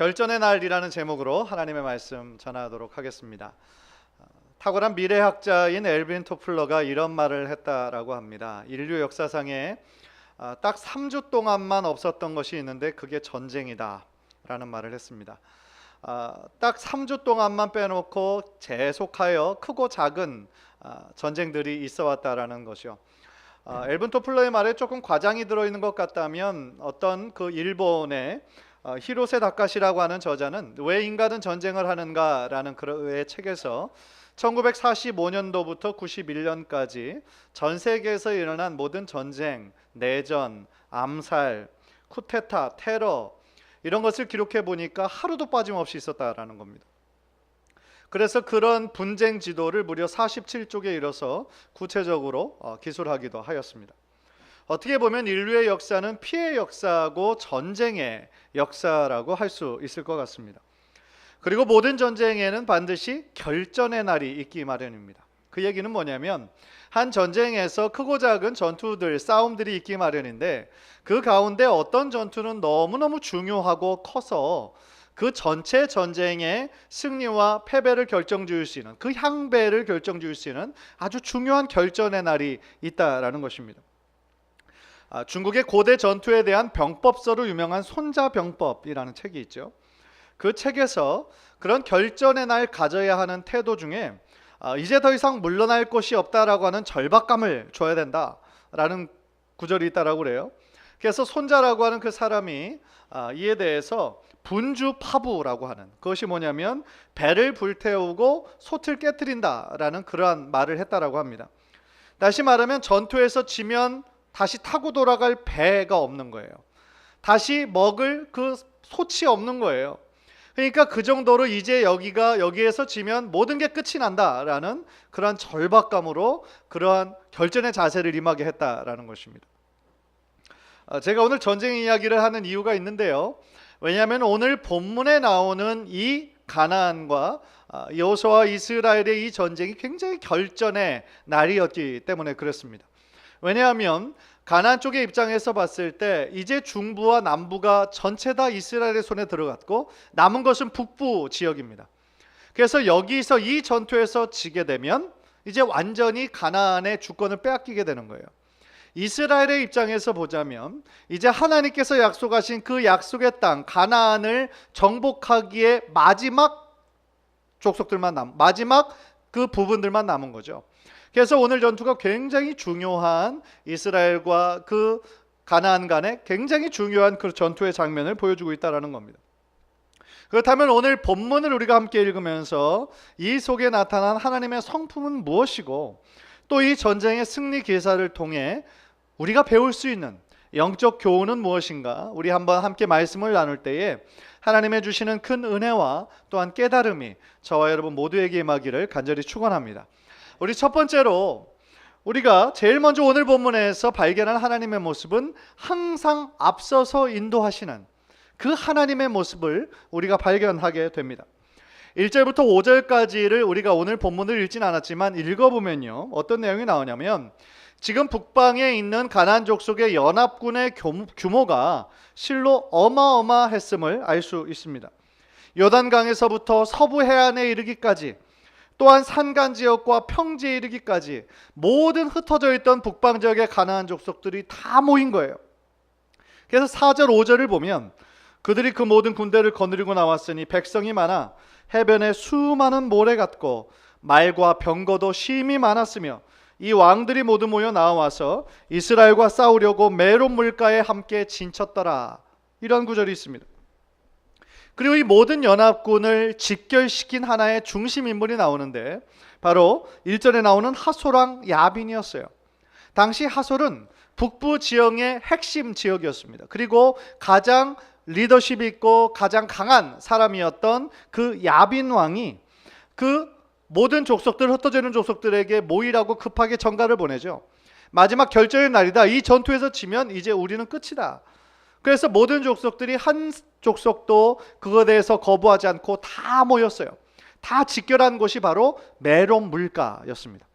결전의 날이라는 제목으로 하나님의 말씀 전하도록 하겠습니다. 탁월한 미래학자인 엘빈 토플러가 이런 말을 했다라고 합니다. 인류 역사상에 딱 3주 동안만 없었던 것이 있는데 그게 전쟁이다 라는 말을 했습니다. 딱 3주 동안만 빼놓고 계속하여 크고 작은 전쟁들이 있어 왔다라는 것이요. 엘빈 토플러의 말에 조금 과장이 들어있는 것 같다면 어떤 그 일본의 히로세 다카시라고 하는 저자는 왜 인간은 전쟁을 하는가라는 그의 책에서 1945년도부터 91년까지 전 세계에서 일어난 모든 전쟁, 내전, 암살, 쿠데타, 테러 이런 것을 기록해 보니까 하루도 빠짐없이 있었다라는 겁니다. 그래서 그런 분쟁 지도를 무려 47쪽에 이뤄서 구체적으로 기술하기도 하였습니다. 어떻게 보면 인류의 역사는 피해의 역사고 전쟁의 역사라고 할 수 있을 것 같습니다. 그리고 모든 전쟁에는 반드시 결전의 날이 있기 마련입니다. 그 얘기는 뭐냐면 한 전쟁에서 크고 작은 전투들, 싸움들이 있기 마련인데 그 가운데 어떤 전투는 너무너무 중요하고 커서 그 전체 전쟁의 승리와 패배를 결정지을 수 있는, 그 향배를 결정지을 수 있는 아주 중요한 결전의 날이 있다라는 것입니다. 중국의 고대 전투에 대한 병법서로 유명한 손자병법이라는 책이 있죠. 그 책에서 그런 결전의 날 가져야 하는 태도 중에 이제 더 이상 물러날 곳이 없다라고 하는 절박감을 줘야 된다라는 구절이 있다라고 그래요. 그래서 손자라고 하는 그 사람이 이에 대해서 분주파부라고 하는, 그것이 뭐냐면 배를 불태우고 솥을 깨트린다라는 그러한 말을 했다라고 합니다. 다시 말하면 전투에서 지면 다시 타고 돌아갈 배가 없는 거예요. 다시 먹을 그 솥이 없는 거예요. 그러니까 그 정도로 이제 여기에서 지면 모든 게 끝이 난다라는 그러한 절박감으로 그러한 결전의 자세를 임하게 했다라는 것입니다. 제가 오늘 전쟁 이야기를 하는 이유가 있는데요. 왜냐하면 오늘 본문에 나오는 이 가나안과 여호수아와 이스라엘의 이 전쟁이 굉장히 결전의 날이었기 때문에 그렇습니다. 왜냐하면 가나안 쪽의 입장에서 봤을 때 이제 중부와 남부가 전체 다 이스라엘의 손에 들어갔고 남은 것은 북부 지역입니다. 그래서 여기서 이 전투에서 지게 되면 이제 완전히 가나안의 주권을 빼앗기게 되는 거예요. 이스라엘의 입장에서 보자면 이제 하나님께서 약속하신 그 약속의 땅 가나안을 정복하기에 마지막 족속들만 마지막 그 부분들만 남은 거죠. 그래서 오늘 전투가 굉장히 중요한 이스라엘과 그 가나안 간의 굉장히 중요한 그 전투의 장면을 보여주고 있다는 겁니다. 그렇다면 오늘 본문을 우리가 함께 읽으면서 이 속에 나타난 하나님의 성품은 무엇이고 또 이 전쟁의 승리 기사를 통해 우리가 배울 수 있는 영적 교훈은 무엇인가, 우리 한번 함께 말씀을 나눌 때에 하나님의 주시는 큰 은혜와 또한 깨달음이 저와 여러분 모두에게 임하기를 간절히 축원합니다. 우리 첫 번째로 우리가 제일 먼저 오늘 본문에서 발견한 하나님의 모습은 항상 앞서서 인도하시는 그 하나님의 모습을 우리가 발견하게 됩니다. 1절부터 5절까지를 우리가 오늘 본문을 읽진 않았지만 읽어보면요, 어떤 내용이 나오냐면 지금 북방에 있는 가나안 족속의 연합군의 규모가 실로 어마어마했음을 알 수 있습니다. 요단강에서부터 서부 해안에 이르기까지 또한 산간 지역과 평지에 이르기까지 모든 흩어져 있던 북방 지역의 가나안 족속들이 다 모인 거예요. 그래서 4절 5절을 보면 그들이 그 모든 군대를 거느리고 나왔으니 백성이 많아 해변에 수많은 모래 같고 말과 병거도 심히 많았으며 이 왕들이 모두 모여 나와서 이스라엘과 싸우려고 메론 물가에 함께 진쳤더라. 이런 구절이 있습니다. 그리고 이 모든 연합군을 집결시킨 하나의 중심 인물이 나오는데 바로 1절에 나오는 하솔왕 야빈이었어요. 당시 하솔은 북부 지역의 핵심 지역이었습니다. 그리고 가장 리더십이 있고 가장 강한 사람이었던 그 야빈 왕이 그 모든 족속들, 흩어져 있는 족속들에게 모이라고 급하게 전가를 보내죠. 마지막 결전의 날이다. 이 전투에서 지면 이제 우리는 끝이다. 그래서 모든 족속들이 한 족속도 그거에 대해서 거부하지 않고 다 모였어요. 다 직결한 곳이 바로 메론 물가였습니다.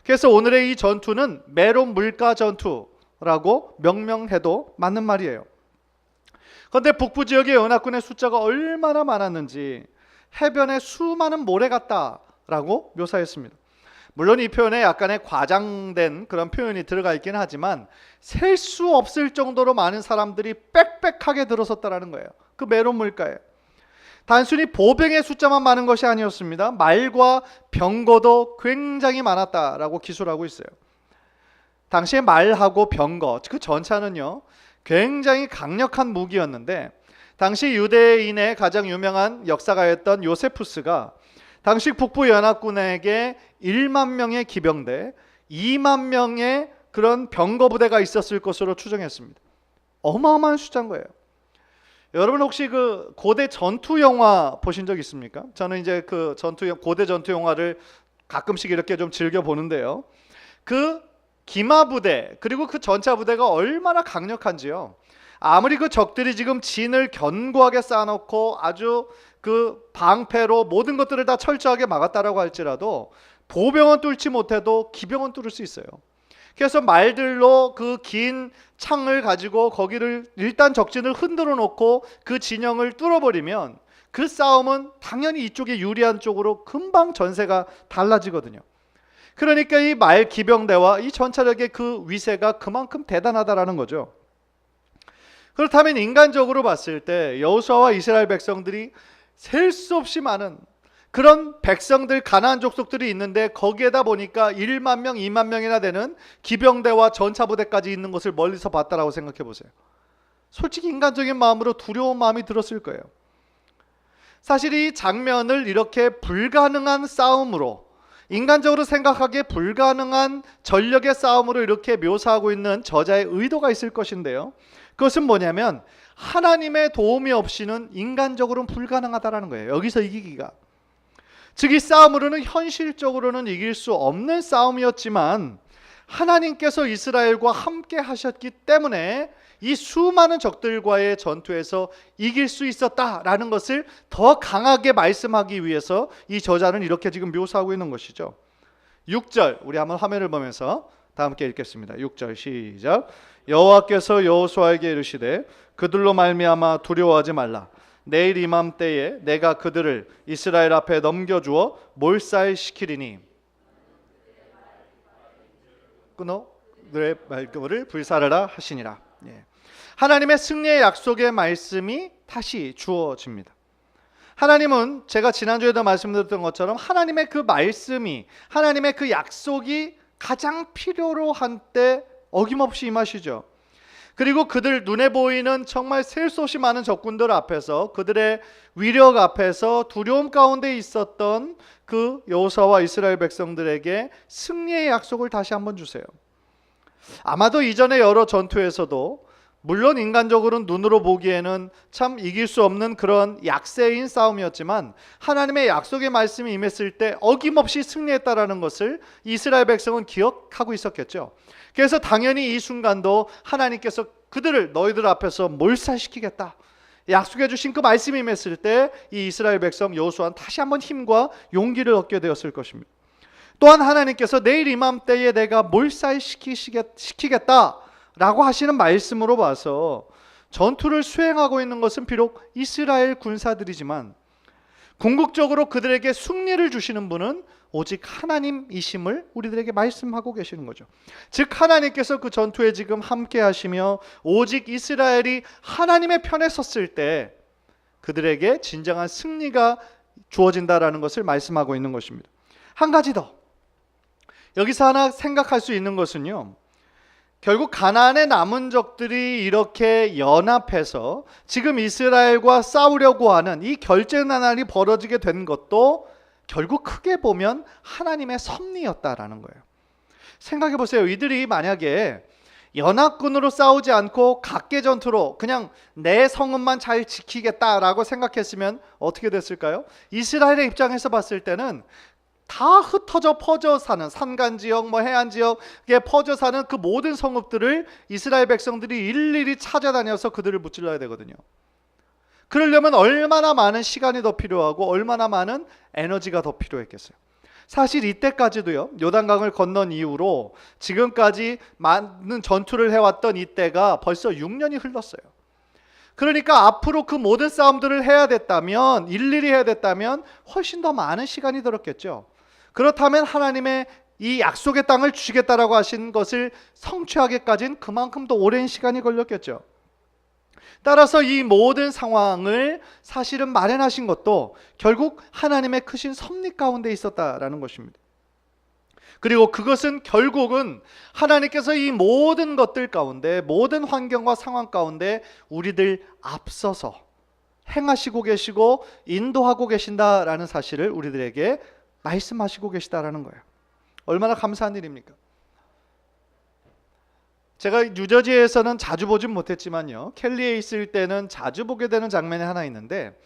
그래서 오늘의 이 전투는 메론 물가 전투라고 명명해도 맞는 말이에요. 그런데 북부 지역의 연합군의 숫자가 얼마나 많았는지 해변에 수많은 모래 같다라고 묘사했습니다. 물론 이 표현에 약간의 과장된 그런 표현이 들어가 있긴 하지만 셀 수 없을 정도로 많은 사람들이 빽빽하게 들어섰다라는 거예요. 그 메론 물가에. 단순히 보병의 숫자만 많은 것이 아니었습니다. 말과 병거도 굉장히 많았다라고 기술하고 있어요. 당시에 말하고 병거, 그 전차는요 굉장히 강력한 무기였는데, 당시 유대인의 가장 유명한 역사가였던 요세푸스가 당시 북부 연합군에게 1만 명의 기병대, 2만 명의 그런 병거 부대가 있었을 것으로 추정했습니다. 어마어마한 숫자인 거예요. 여러분 혹시 그 고대 전투 영화 보신 적 있습니까? 저는 이제 그 고대 전투 영화를 가끔씩 이렇게 좀 즐겨 보는데요. 그 기마 부대 그리고 그 전차 부대가 얼마나 강력한지요. 아무리 그 적들이 지금 진을 견고하게 쌓아놓고 아주 그 방패로 모든 것들을 다 철저하게 막았다라고 할지라도 보병은 뚫지 못해도 기병은 뚫을 수 있어요. 그래서 말들로 그 긴 창을 가지고 거기를 일단 적진을 흔들어 놓고 그 진영을 뚫어버리면 그 싸움은 당연히 이쪽에 유리한 쪽으로 금방 전세가 달라지거든요. 그러니까 이 말 기병대와 이 전차력의 그 위세가 그만큼 대단하다라는 거죠. 그렇다면 인간적으로 봤을 때 여호수아와 이스라엘 백성들이 셀 수 없이 많은 그런 백성들, 가나안 족속들이 있는데 거기에다 보니까 1만 명, 2만 명이나 되는 기병대와 전차부대까지 있는 것을 멀리서 봤다라고 생각해 보세요. 솔직히 인간적인 마음으로 두려운 마음이 들었을 거예요. 사실 이 장면을 이렇게 불가능한 싸움으로, 인간적으로 생각하기에 불가능한 전력의 싸움으로 이렇게 묘사하고 있는 저자의 의도가 있을 것인데요. 그것은 뭐냐면 하나님의 도움이 없이는 인간적으로는 불가능하다라는 거예요. 여기서 이기기가. 즉 이 싸움으로는 현실적으로는 이길 수 없는 싸움이었지만 하나님께서 이스라엘과 함께 하셨기 때문에 이 수많은 적들과의 전투에서 이길 수 있었다라는 것을 더 강하게 말씀하기 위해서 이 저자는 이렇게 지금 묘사하고 있는 것이죠. 6절 우리 한번 화면을 보면서 다 함께 읽겠습니다. 6절 시작. 여호와께서 여호수아에게 이르시되 그들로 말미암아 두려워하지 말라. 내일 이맘때에 내가 그들을 이스라엘 앞에 넘겨주어 몰살시키리니 끊어 그들의 말씀을 불살하라 하시니라. 하나님의 승리의 약속의 말씀이 다시 주어집니다. 하나님은 제가 지난주에도 말씀드렸던 것처럼 하나님의 그 말씀이, 하나님의 그 약속이 가장 필요로 한 때 어김없이 임하시죠. 그리고 그들 눈에 보이는 정말 셀 수 없이 많은 적군들 앞에서, 그들의 위력 앞에서 두려움 가운데 있었던 그 여호수아와 이스라엘 백성들에게 승리의 약속을 다시 한번 주세요. 아마도 이전의 여러 전투에서도 물론 인간적으로는 눈으로 보기에는 참 이길 수 없는 그런 약세인 싸움이었지만 하나님의 약속의 말씀이 임했을 때 어김없이 승리했다라는 것을 이스라엘 백성은 기억하고 있었겠죠. 그래서 당연히 이 순간도 하나님께서 그들을 너희들 앞에서 몰살시키겠다 약속해 주신 그 말씀이 임했을 때 이 이스라엘 백성 여호수아는 다시 한번 힘과 용기를 얻게 되었을 것입니다. 또한 하나님께서 내일 이맘때에 내가 몰살시키겠다 라고 하시는 말씀으로 봐서 전투를 수행하고 있는 것은 비록 이스라엘 군사들이지만 궁극적으로 그들에게 승리를 주시는 분은 오직 하나님이심을 우리들에게 말씀하고 계시는 거죠. 즉 하나님께서 그 전투에 지금 함께 하시며 오직 이스라엘이 하나님의 편에 섰을 때 그들에게 진정한 승리가 주어진다라는 것을 말씀하고 있는 것입니다. 한 가지 더 여기서 하나 생각할 수 있는 것은요, 결국 가나안의 남은 적들이 이렇게 연합해서 지금 이스라엘과 싸우려고 하는 이 결전난이 벌어지게 된 것도 결국 크게 보면 하나님의 섭리였다라는 거예요. 생각해 보세요. 이들이 만약에 연합군으로 싸우지 않고 각계 전투로 그냥 내 성읍만 잘 지키겠다라고 생각했으면 어떻게 됐을까요? 이스라엘의 입장에서 봤을 때는 다 흩어져 퍼져 사는 산간지역, 해안지역에 퍼져 사는 그 모든 성읍들을 이스라엘 백성들이 일일이 찾아다녀서 그들을 무찔러야 되거든요. 그러려면 얼마나 많은 시간이 더 필요하고 얼마나 많은 에너지가 더 필요했겠어요. 사실 이때까지도요, 요단강을 건넌 이후로 지금까지 많은 전투를 해왔던 이때가 벌써 6년이 흘렀어요. 그러니까 앞으로 그 모든 싸움들을 해야 됐다면, 일일이 해야 됐다면 훨씬 더 많은 시간이 들었겠죠. 그렇다면 하나님의 이 약속의 땅을 주시겠다라고 하신 것을 성취하기까지는 그만큼 더 오랜 시간이 걸렸겠죠. 따라서 이 모든 상황을 사실은 마련하신 것도 결국 하나님의 크신 섭리 가운데 있었다라는 것입니다. 그리고 그것은 결국은 하나님께서 이 모든 것들 가운데, 모든 환경과 상황 가운데 우리들 앞서서 행하시고 계시고 인도하고 계신다라는 사실을 우리들에게 말씀하시고 계시다라는 거예요. 얼마나 감사한 일입니까? 제가 뉴저지에서는 자주 보진 못했지만요, 켈리에 있을 때는 자주 보게 되는 장면이 하나 있는데,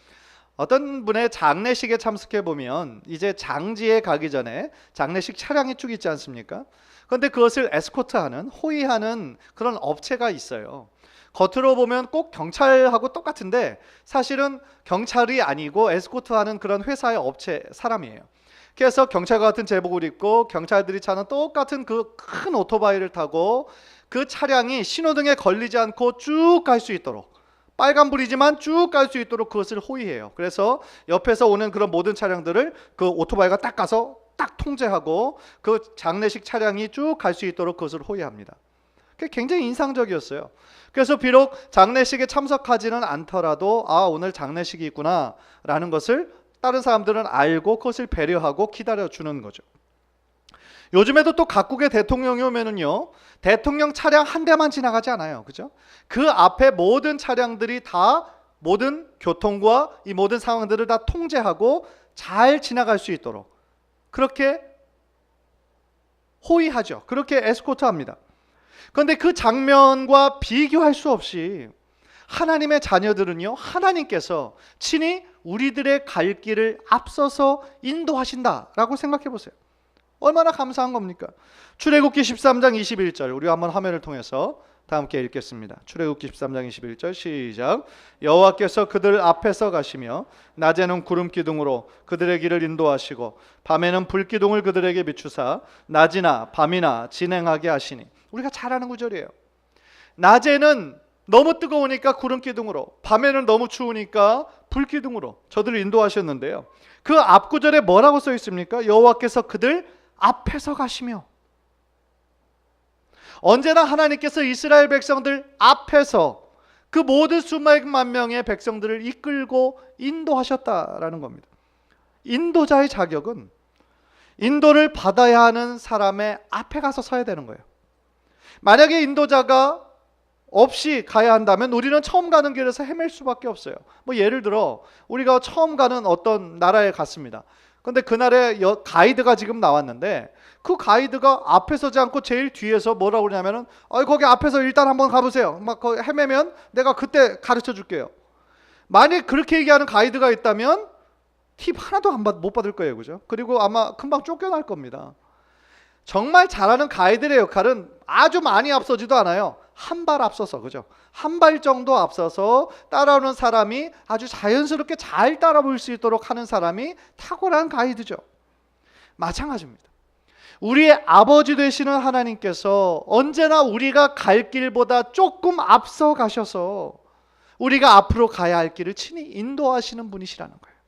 어떤 분의 장례식에 참석해 보면 이제 장지에 가기 전에 장례식 차량이 쭉 있지 않습니까? 그런데 그것을 에스코트하는, 호위하는 그런 업체가 있어요. 겉으로 보면 꼭 경찰하고 똑같은데 사실은 경찰이 아니고 에스코트하는 그런 회사의 업체 사람이에요. 그래서 경찰과 같은 제복을 입고 경찰들이 차는 똑같은 그 큰 오토바이를 타고 그 차량이 신호등에 걸리지 않고 쭉 갈 수 있도록, 빨간불이지만 쭉 갈 수 있도록 그것을 호위해요. 그래서 옆에서 오는 그런 모든 차량들을 그 오토바이가 딱 가서 딱 통제하고 그 장례식 차량이 쭉 갈 수 있도록 그것을 호위합니다. 그게 굉장히 인상적이었어요. 그래서 비록 장례식에 참석하지는 않더라도 오늘 장례식이 있구나 라는 것을 다른 사람들은 알고 그것을 배려하고 기다려주는 거죠. 요즘에도 또 각국의 대통령이 오면은요, 대통령 차량 한 대만 지나가지 않아요. 그죠? 그 앞에 모든 차량들이 다 모든 교통과 이 모든 상황들을 다 통제하고 잘 지나갈 수 있도록 그렇게 호위하죠. 그렇게 에스코트합니다. 그런데 그 장면과 비교할 수 없이 하나님의 자녀들은요, 하나님께서 친히 우리들의 갈 길을 앞서서 인도하신다라고 생각해 보세요. 얼마나 감사한 겁니까? 출애굽기 13장 21절 우리 한번 화면을 통해서 다 함께 읽겠습니다. 출애굽기 13장 21절 시작. 여호와께서 그들 앞에서 가시며 낮에는 구름 기둥으로 그들의 길을 인도하시고 밤에는 불 기둥을 그들에게 비추사 낮이나 밤이나 진행하게 하시니. 우리가 잘 아는 구절이에요. 낮에는 너무 뜨거우니까 구름 기둥으로, 밤에는 너무 추우니까 불 기둥으로 저들을 인도하셨는데요, 그 앞 구절에 뭐라고 써 있습니까? 여호와께서 그들 앞에서 가시며. 언제나 하나님께서 이스라엘 백성들 앞에서 그 모든 수백만 명의 백성들을 이끌고 인도하셨다라는 겁니다. 인도자의 자격은 인도를 받아야 하는 사람의 앞에 가서 서야 되는 거예요. 만약에 인도자가 없이 가야 한다면 우리는 처음 가는 길에서 헤맬 수밖에 없어요. 뭐 예를 들어 우리가 처음 가는 어떤 나라에 갔습니다. 근데 그날에 가이드가 지금 나왔는데 그 가이드가 앞에 서지 않고 제일 뒤에서 뭐라고 그러냐면은 거기 앞에서 일단 한번 가보세요. 막 거기 헤매면 내가 그때 가르쳐 줄게요. 만약 그렇게 얘기하는 가이드가 있다면 팁 하나도 못 받을 거예요. 그죠? 그리고 아마 금방 쫓겨날 겁니다. 정말 잘하는 가이드의 역할은 아주 많이 앞서지도 않아요. 한 발 앞서서, 그죠? 한 발 정도 앞서서 따라오는 사람이 아주 자연스럽게 잘 따라볼 수 있도록 하는 사람이 탁월한 가이드죠. 마찬가지입니다. 우리의 아버지 되시는 하나님께서 언제나 우리가 갈 길보다 조금 앞서 가셔서 우리가 앞으로 가야 할 길을 친히 인도하시는 분이시라는 거예요.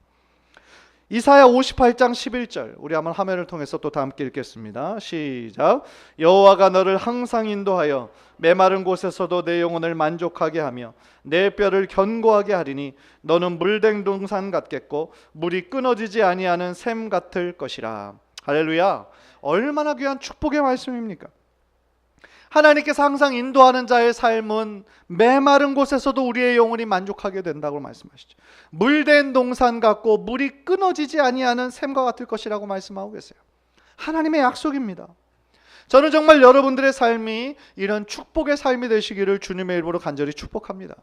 이사야 58장 11절 우리 한번 화면을 통해서 또 다 함께 읽겠습니다. 시작. 여호와가 너를 항상 인도하여 메마른 곳에서도 내 영혼을 만족하게 하며 내 뼈를 견고하게 하리니 너는 물된 동산 같겠고 물이 끊어지지 아니하는 샘 같을 것이라. 할렐루야. 얼마나 귀한 축복의 말씀입니까? 하나님께서 항상 인도하는 자의 삶은 메마른 곳에서도 우리의 영혼이 만족하게 된다고 말씀하시죠. 물된 동산 같고 물이 끊어지지 아니하는 샘과 같을 것이라고 말씀하고 계세요. 하나님의 약속입니다. 저는 정말 여러분들의 삶이 이런 축복의 삶이 되시기를 주님의 이름으로 간절히 축복합니다.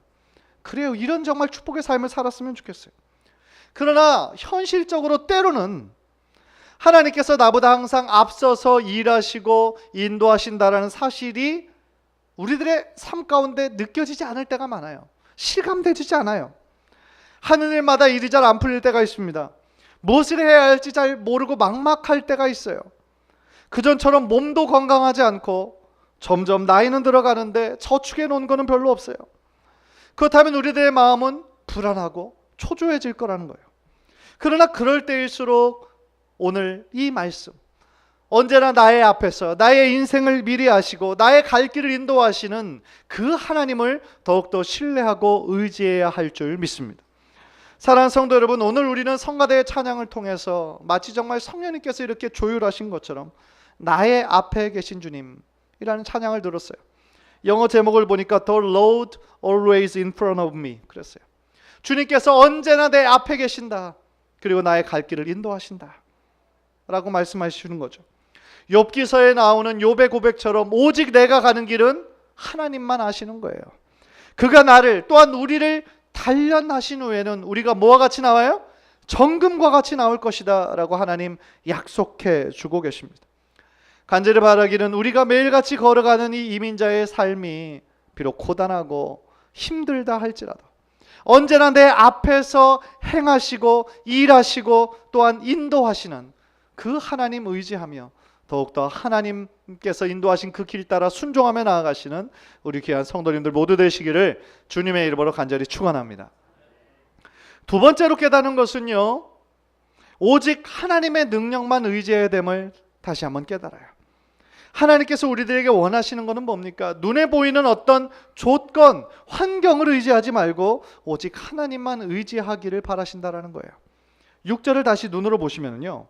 그래요, 이런 정말 축복의 삶을 살았으면 좋겠어요. 그러나 현실적으로 때로는 하나님께서 나보다 항상 앞서서 일하시고 인도하신다라는 사실이 우리들의 삶 가운데 느껴지지 않을 때가 많아요. 실감되지 않아요. 하는 일마다 일이 잘 안 풀릴 때가 있습니다. 무엇을 해야 할지 잘 모르고 막막할 때가 있어요. 그전처럼 몸도 건강하지 않고 점점 나이는 들어가는데 저축해 놓은 거는 별로 없어요. 그렇다면 우리들의 마음은 불안하고 초조해질 거라는 거예요. 그러나 그럴 때일수록 오늘 이 말씀, 언제나 나의 앞에서 나의 인생을 미리 아시고 나의 갈 길을 인도하시는 그 하나님을 더욱더 신뢰하고 의지해야 할 줄 믿습니다. 사랑하는 성도 여러분, 오늘 우리는 성가대의 찬양을 통해서 마치 정말 성령님께서 이렇게 조율하신 것처럼 나의 앞에 계신 주님이라는 찬양을 들었어요. 영어 제목을 보니까 The Lord always in front of me 그랬어요. 주님께서 언제나 내 앞에 계신다. 그리고 나의 갈 길을 인도하신다 라고 말씀하시는 거죠. 욥기서에 나오는 욥의 고백처럼 오직 내가 가는 길은 하나님만 아시는 거예요. 그가 나를, 또한 우리를 단련하신 후에는 우리가 뭐와 같이 나와요? 정금과 같이 나올 것이다 라고 하나님 약속해 주고 계십니다. 간절히 바라기는 우리가 매일같이 걸어가는 이 이민자의 삶이 비록 고단하고 힘들다 할지라도 언제나 내 앞에서 행하시고 일하시고 또한 인도하시는 그 하나님 의지하며 더욱더 하나님께서 인도하신 그 길 따라 순종하며 나아가시는 우리 귀한 성도님들 모두 되시기를 주님의 이름으로 간절히 축원합니다. 두 번째로 깨닫는 것은요, 오직 하나님의 능력만 의지해야 됨을 다시 한번 깨달아요. 하나님께서 우리들에게 원하시는 것은 뭡니까? 눈에 보이는 어떤 조건, 환경을 의지하지 말고 오직 하나님만 의지하기를 바라신다라는 거예요. 6절을 다시 눈으로 보시면요,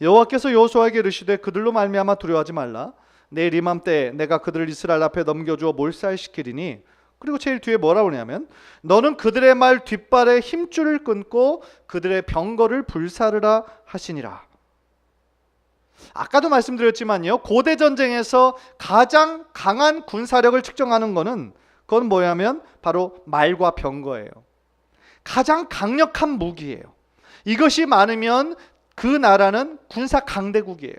여호와께서 여호수아에게 이르시되 그들로 말미암아 두려워하지 말라. 내일 이맘때 내가 그들을 이스라엘 앞에 넘겨주어 몰살시키리니, 그리고 제일 뒤에 뭐라고 그러냐면 너는 그들의 말 뒷발에 힘줄을 끊고 그들의 병거를 불사르라 하시니라. 아까도 말씀드렸지만요, 고대 전쟁에서 가장 강한 군사력을 측정하는 거는 그건 뭐냐면 바로 말과 병거예요. 가장 강력한 무기예요. 이것이 많으면 그 나라는 군사 강대국이에요.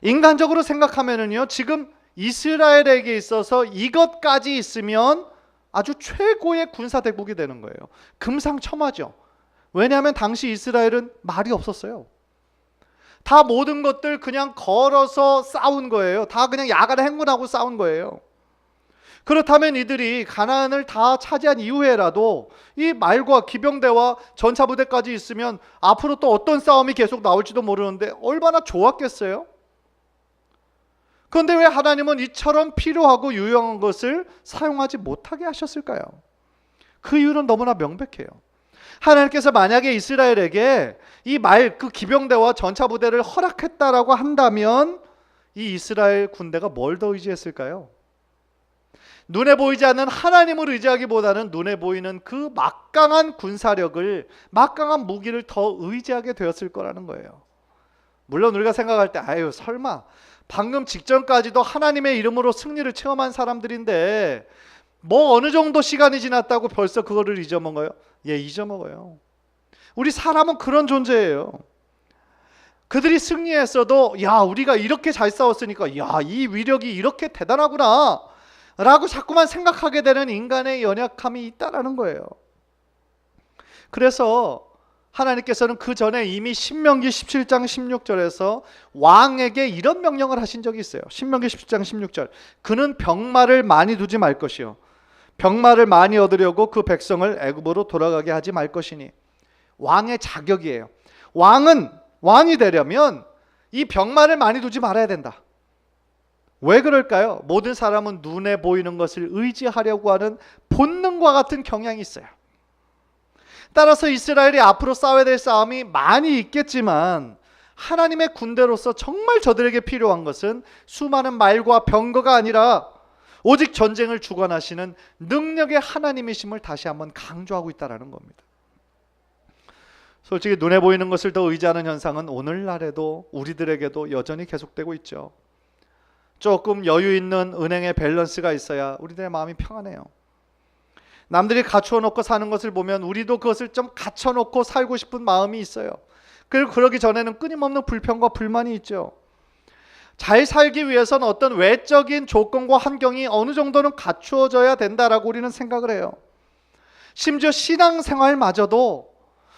인간적으로 생각하면은요, 지금 이스라엘에게 있어서 이것까지 있으면 아주 최고의 군사 대국이 되는 거예요. 금상첨화죠. 왜냐하면 당시 이스라엘은 말이 없었어요. 다 모든 것들 그냥 걸어서 싸운 거예요. 다 그냥 야간에 행군하고 싸운 거예요. 그렇다면 이들이 가나안을 다 차지한 이후에라도 이 말과 기병대와 전차부대까지 있으면 앞으로 또 어떤 싸움이 계속 나올지도 모르는데 얼마나 좋았겠어요? 그런데 왜 하나님은 이처럼 필요하고 유용한 것을 사용하지 못하게 하셨을까요? 그 이유는 너무나 명백해요. 하나님께서 만약에 이스라엘에게 이 말, 그 기병대와 전차부대를 허락했다라고 한다면 이 이스라엘 군대가 뭘 더 의지했을까요? 눈에 보이지 않는 하나님을 의지하기보다는 눈에 보이는 그 막강한 군사력을, 막강한 무기를 더 의지하게 되었을 거라는 거예요. 물론 우리가 생각할 때 아유 설마 방금 직전까지도 하나님의 이름으로 승리를 체험한 사람들인데 뭐 어느 정도 시간이 지났다고 벌써 그거를 잊어먹어요? 예, 잊어먹어요. 우리 사람은 그런 존재예요. 그들이 승리했어도 야 우리가 이렇게 잘 싸웠으니까 야 이 위력이 이렇게 대단하구나 라고 자꾸만 생각하게 되는 인간의 연약함이 있다라는 거예요. 그래서 하나님께서는 그 전에 이미 신명기 17장 16절에서 왕에게 이런 명령을 하신 적이 있어요. 신명기 17장 16절. 그는 병마를 많이 두지 말 것이요 병마를 많이 얻으려고 그 백성을 애굽으로 돌아가게 하지 말 것이니. 왕의 자격이에요. 왕이 되려면 이 병마를 많이 두지 말아야 된다. 왜 그럴까요? 모든 사람은 눈에 보이는 것을 의지하려고 하는 본능과 같은 경향이 있어요. 따라서 이스라엘이 앞으로 싸워야 될 싸움이 많이 있겠지만 하나님의 군대로서 정말 저들에게 필요한 것은 수많은 말과 병거가 아니라 오직 전쟁을 주관하시는 능력의 하나님이심을 다시 한번 강조하고 있다는 겁니다. 솔직히 눈에 보이는 것을 더 의지하는 현상은 오늘날에도 우리들에게도 여전히 계속되고 있죠. 조금 여유 있는 은행의 밸런스가 있어야 우리들의 마음이 평안해요. 남들이 갖추어 놓고 사는 것을 보면 우리도 그것을 좀 갖춰 놓고 살고 싶은 마음이 있어요. 그리고 그러기 전에는 끊임없는 불평과 불만이 있죠. 잘 살기 위해서는 어떤 외적인 조건과 환경이 어느 정도는 갖추어져야 된다라고 우리는 생각을 해요. 심지어 신앙생활마저도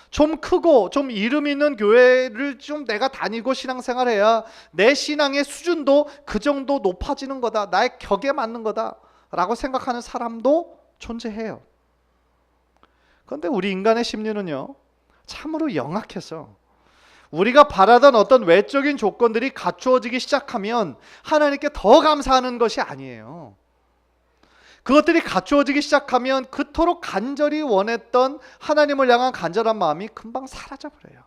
좀 크고 좀 이름 있는 교회를 좀 내가 다니고 신앙생활해야 내 신앙의 수준도 그 정도 높아지는 거다. 나의 격에 맞는 거다 라고 생각하는 사람도 존재해요. 그런데 우리 인간의 심리는요, 참으로 영악해서 우리가 바라던 어떤 외적인 조건들이 갖추어지기 시작하면 하나님께 더 감사하는 것이 아니에요. 그것들이 갖추어지기 시작하면 그토록 간절히 원했던 하나님을 향한 간절한 마음이 금방 사라져버려요.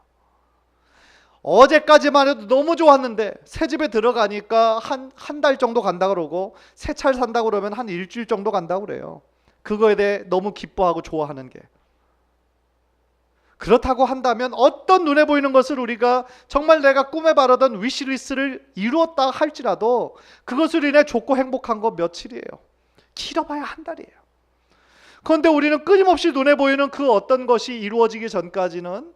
어제까지만 해도 너무 좋았는데 새 집에 들어가니까 한 달 정도 간다 그러고, 새 차를 산다고 그러면 한 일주일 정도 간다고 그래요. 그거에 대해 너무 기뻐하고 좋아하는 게. 그렇다고 한다면 어떤 눈에 보이는 것을 우리가 정말 내가 꿈에 바라던 위시리스트를 이루었다 할지라도 그것을 인해 좋고 행복한 거 며칠이에요. 길어봐야 한 달이에요. 그런데 우리는 끊임없이 눈에 보이는 그 어떤 것이 이루어지기 전까지는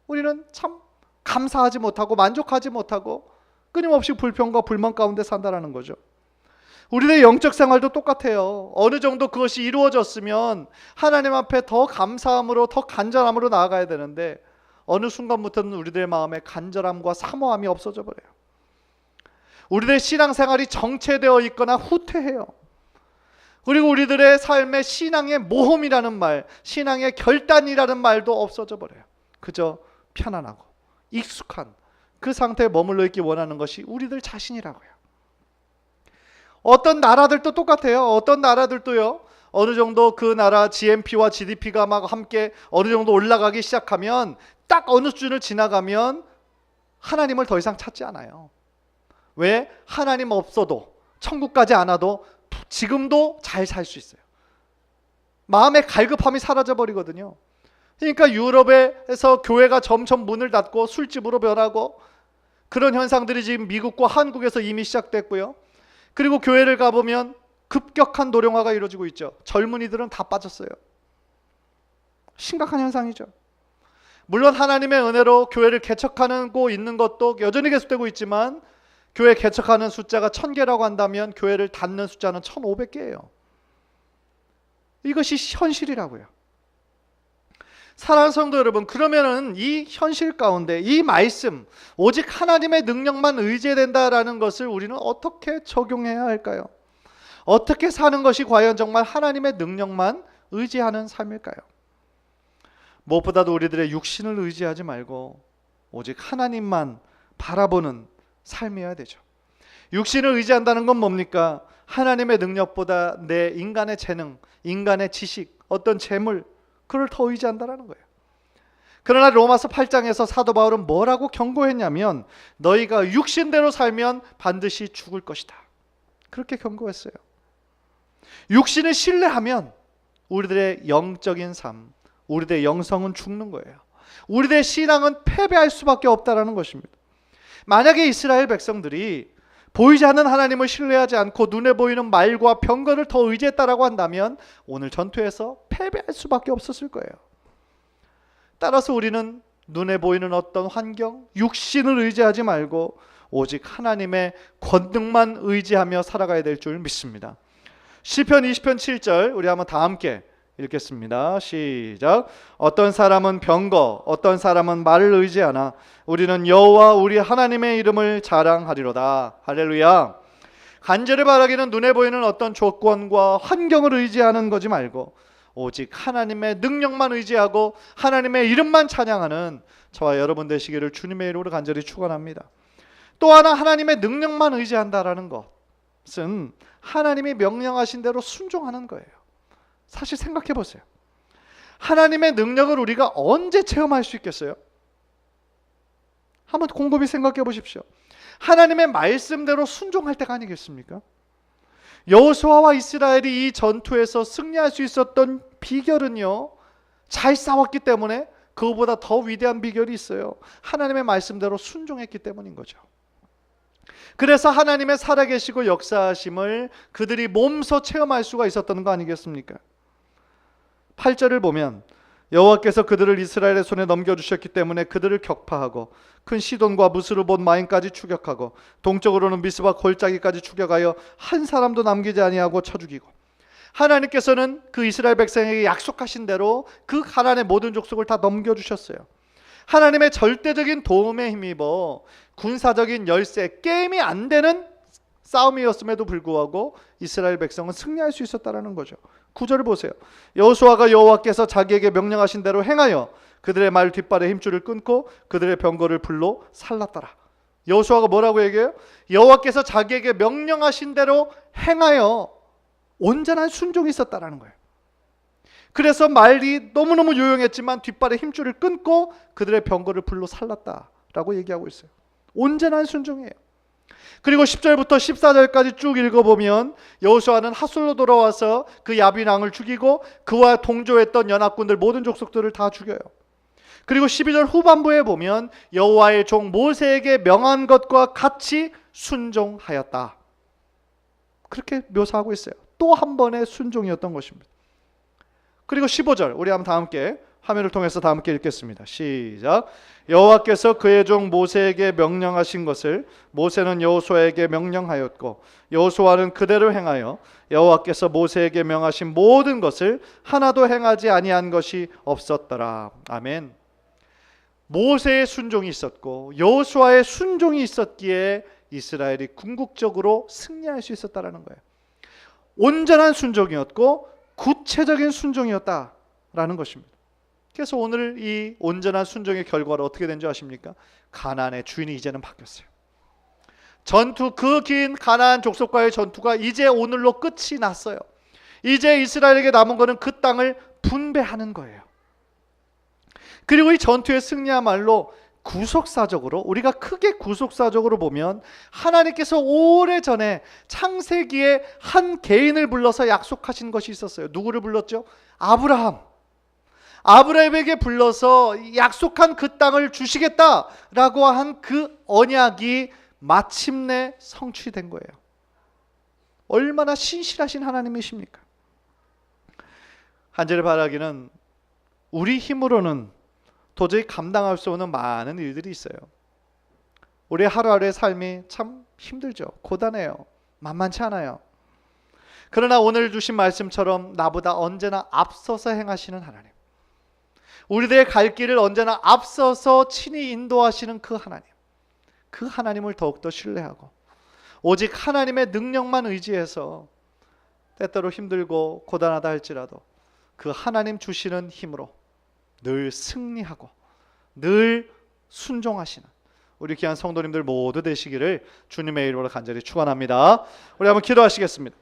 우리는 참 감사하지 못하고 만족하지 못하고 끊임없이 불평과 불만 가운데 산다는 거죠. 우리의 영적 생활도 똑같아요. 어느 정도 그것이 이루어졌으면 하나님 앞에 더 감사함으로, 더 간절함으로 나아가야 되는데 어느 순간부터는 우리들의 마음에 간절함과 사모함이 없어져 버려요. 우리들의 신앙생활이 정체되어 있거나 후퇴해요. 그리고 우리들의 삶에 신앙의 모험이라는 말, 신앙의 결단이라는 말도 없어져 버려요. 그저 편안하고 익숙한 그 상태에 머물러 있기 원하는 것이 우리들 자신이라고요. 어떤 나라들도 똑같아요. 어떤 나라들도요, 어느 정도 그 나라 GNP와 GDP가 막 함께 어느 정도 올라가기 시작하면, 딱 어느 수준을 지나가면 하나님을 더 이상 찾지 않아요. 왜? 하나님 없어도, 천국까지 안 와도 지금도 잘 살 수 있어요. 마음의 갈급함이 사라져 버리거든요. 그러니까 유럽에서 교회가 점점 문을 닫고 술집으로 변하고, 그런 현상들이 지금 미국과 한국에서 이미 시작됐고요. 그리고 교회를 가보면 급격한 노령화가 이루어지고 있죠. 젊은이들은 다 빠졌어요. 심각한 현상이죠. 물론 하나님의 은혜로 교회를 개척하고 있는 것도 여전히 계속되고 있지만, 교회 개척하는 숫자가 1000개라고 한다면 교회를 닫는 숫자는 1500개예요. 이것이 현실이라고요. 사랑하는 성도 여러분, 그러면은 이 현실 가운데 이 말씀, 오직 하나님의 능력만 의지해야 된다라는 것을 우리는 어떻게 적용해야 할까요? 어떻게 사는 것이 과연 정말 하나님의 능력만 의지하는 삶일까요? 무엇보다도 우리들의 육신을 의지하지 말고 오직 하나님만 바라보는 삶이어야 되죠. 육신을 의지한다는 건 뭡니까? 하나님의 능력보다 내 인간의 재능, 인간의 지식, 어떤 재물, 그걸 더 의지한다는 거예요. 그러나 로마서 8장에서 사도 바울은 뭐라고 경고했냐면, 너희가 육신대로 살면 반드시 죽을 것이다. 그렇게 경고했어요. 육신을 신뢰하면 우리들의 영적인 삶, 우리들의 영성은 죽는 거예요. 우리들의 신앙은 패배할 수밖에 없다는 것입니다. 만약에 이스라엘 백성들이 보이지 않는 하나님을 신뢰하지 않고 눈에 보이는 말과 병거를 더 의지했다라고 한다면 오늘 전투에서 패배할 수밖에 없었을 거예요. 따라서 우리는 눈에 보이는 어떤 환경, 육신을 의지하지 말고 오직 하나님의 권능만 의지하며 살아가야 될 줄 믿습니다. 시편 20편 7절 우리 한번 다 함께 읽겠습니다. 시작. 어떤 사람은 병거, 어떤 사람은 말을 의지하나 우리는 여호와 우리 하나님의 이름을 자랑하리로다. 할렐루야. 간절히 바라기는 눈에 보이는 어떤 조건과 환경을 의지하는 거지 말고 오직 하나님의 능력만 의지하고 하나님의 이름만 찬양하는 저와 여러분 되시기를 주님의 이름으로 간절히 축원합니다. 또 하나, 하나님의 능력만 의지한다라는 것은 하나님이 명령하신 대로 순종하는 거예요. 사실 생각해 보세요. 하나님의 능력을 우리가 언제 체험할 수 있겠어요? 한번 곰곰이 생각해 보십시오. 하나님의 말씀대로 순종할 때가 아니겠습니까? 여호수아와 이스라엘이 이 전투에서 승리할 수 있었던 비결은요, 잘 싸웠기 때문에 그거보다 더 위대한 비결이 있어요. 하나님의 말씀대로 순종했기 때문인 거죠. 그래서 하나님의 살아계시고 역사하심을 그들이 몸소 체험할 수가 있었던 거 아니겠습니까? 8절을 보면 여호와께서 그들을 이스라엘의 손에 넘겨주셨기 때문에 그들을 격파하고 큰 시돈과 무스르본 마임까지 추격하고 동쪽으로는 미스바 골짜기까지 추격하여 한 사람도 남기지 아니하고 쳐 죽이고, 하나님께서는 그 이스라엘 백성에게 약속하신 대로 그 가나안의 모든 족속을 다 넘겨주셨어요. 하나님의 절대적인 도움에 힘입어 군사적인 열세, 게임이 안 되는 싸움이었음에도 불구하고 이스라엘 백성은 승리할 수 있었다라는 거죠. 9절을 보세요. 여호수아가 여호와께서 자기에게 명령하신 대로 행하여 그들의 말 뒷발의 힘줄을 끊고 그들의 병거를 불로 살랐더라. 여호수아가 뭐라고 얘기해요? 여호와께서 자기에게 명령하신 대로 행하여 온전한 순종이 있었다라는 거예요. 그래서 말이 너무너무 요용했지만 뒷발의 힘줄을 끊고 그들의 병거를 불로 살랐다라고 얘기하고 있어요. 온전한 순종이에요. 그리고 10절부터 14절까지 쭉 읽어보면 여호수아는 핫솔로 돌아와서 그 야빈 왕을 죽이고 그와 동조했던 연합군들 모든 족속들을 다 죽여요. 그리고 12절 후반부에 보면 여호와의 종 모세에게 명한 것과 같이 순종하였다. 그렇게 묘사하고 있어요. 또 한 번의 순종이었던 것입니다. 그리고 15절 우리 한번 다 함께 화면을 통해서 다 함께 읽겠습니다. 시작. 여호와께서 그의 종 모세에게 명령하신 것을 모세는 여호수아에게 명령하였고 여호수아는 그대로 행하여 여호와께서 모세에게 명하신 모든 것을 하나도 행하지 아니한 것이 없었더라. 아멘. 모세의 순종이 있었고 여호수아의 순종이 있었기에 이스라엘이 궁극적으로 승리할 수 있었다라는 거예요. 온전한 순종이었고 구체적인 순종이었다라는 것입니다. 그래서 오늘 이 온전한 순종의 결과로 어떻게 된 줄 아십니까? 가나안의 주인이 이제는 바뀌었어요. 전투, 그 긴 가나안 족속과의 전투가 이제 오늘로 끝이 났어요. 이제 이스라엘에게 남은 것은 그 땅을 분배하는 거예요. 그리고 이 전투의 승리야말로 구속사적으로, 우리가 크게 구속사적으로 보면 하나님께서 오래전에 창세기에 한 개인을 불러서 약속하신 것이 있었어요. 누구를 불렀죠? 아브라함에게 불러서 약속한 그 땅을 주시겠다라고 한 그 언약이 마침내 성취된 거예요. 얼마나 신실하신 하나님이십니까? 한절의 바라기는 우리 힘으로는 도저히 감당할 수 없는 많은 일들이 있어요. 우리 하루하루의 삶이 참 힘들죠. 고단해요. 만만치 않아요. 그러나 오늘 주신 말씀처럼 나보다 언제나 앞서서 행하시는 하나님, 우리들의 갈 길을 언제나 앞서서 친히 인도하시는 그 하나님, 그 하나님을 더욱더 신뢰하고 오직 하나님의 능력만 의지해서 때때로 힘들고 고단하다 할지라도 그 하나님 주시는 힘으로 늘 승리하고 늘 순종하시는 우리 귀한 성도님들 모두 되시기를 주님의 이름으로 간절히 축원합니다. 우리 한번 기도하시겠습니다.